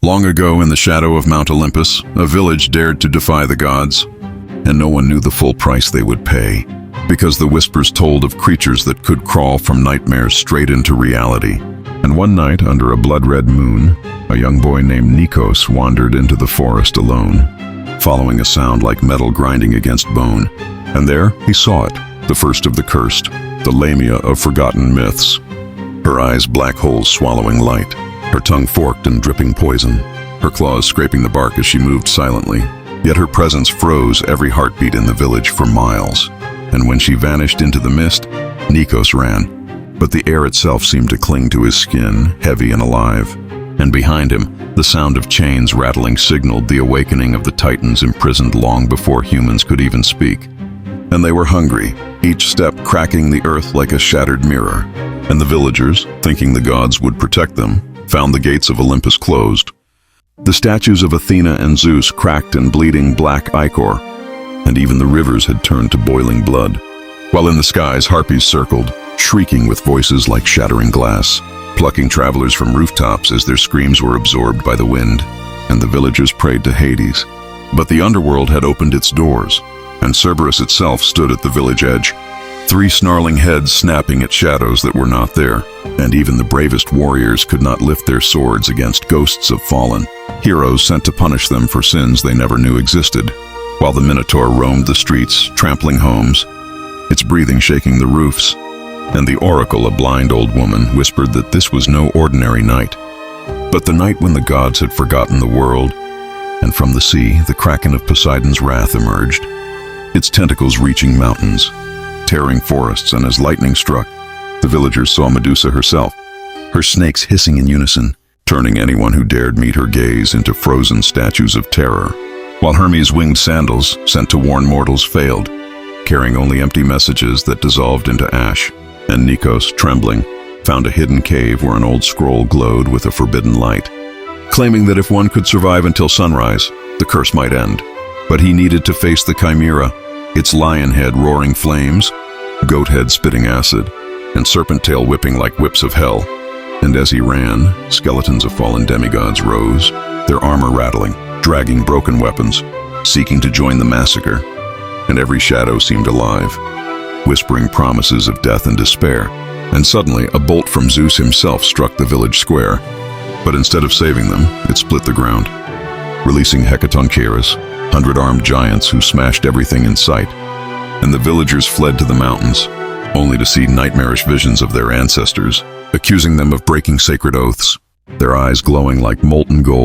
Long ago, in the shadow of Mount Olympus, a village dared to defy the gods, and no one knew the full price they would pay, because the whispers told of creatures that could crawl from nightmares straight into reality. And one night, under a blood-red moon, a young boy named Nikos wandered into the forest alone, following a sound like metal grinding against bone. And there he saw it, the first of the cursed, the Lamia of forgotten myths. Her eyes black holes swallowing light, her tongue forked and dripping poison, her claws scraping the bark as she moved silently. Yet her presence froze every heartbeat in the village for miles. And when she vanished into the mist, Nikos ran. But the air itself seemed to cling to his skin, heavy and alive. And behind him, the sound of chains rattling signaled the awakening of the titans imprisoned long before humans could even speak. And they were hungry, each step cracking the earth like a shattered mirror. And the villagers, thinking the gods would protect them, found the gates of Olympus closed. The statues of Athena and Zeus cracked and bleeding black ichor, and even the rivers had turned to boiling blood. While in the skies, harpies circled, shrieking with voices like shattering glass, plucking travelers from rooftops as their screams were absorbed by the wind, and the villagers prayed to Hades. But the underworld had opened its doors, and Cerberus itself stood at the village edge, 3 snarling heads snapping at shadows that were not there, and even the bravest warriors could not lift their swords against ghosts of fallen, heroes sent to punish them for sins they never knew existed, while the Minotaur roamed the streets, trampling homes, its breathing shaking the roofs, and the oracle, a blind old woman, whispered that this was no ordinary night, but the night when the gods had forgotten the world, and from the sea the kraken of Poseidon's wrath emerged, its tentacles reaching mountains, tearing forests, and as lightning struck, the villagers saw Medusa herself, her snakes hissing in unison, turning anyone who dared meet her gaze into frozen statues of terror, while Hermes' winged sandals, sent to warn mortals, failed, carrying only empty messages that dissolved into ash. And Nikos, trembling, found a hidden cave where an old scroll glowed with a forbidden light, claiming that if one could survive until sunrise, the curse might end. But he needed to face the chimera, its lion head roaring flames, goat head spitting acid, and serpent tail whipping like whips of hell. And as he ran, skeletons of fallen demigods rose, their armor rattling, dragging broken weapons, seeking to join the massacre. And every shadow seemed alive, whispering promises of death and despair. And suddenly, a bolt from Zeus himself struck the village square. But instead of saving them, it split the ground, releasing Hecatoncheirus, 100-armed giants who smashed everything in sight. And the villagers fled to the mountains, only to see nightmarish visions of their ancestors, accusing them of breaking sacred oaths, their eyes glowing like molten gold.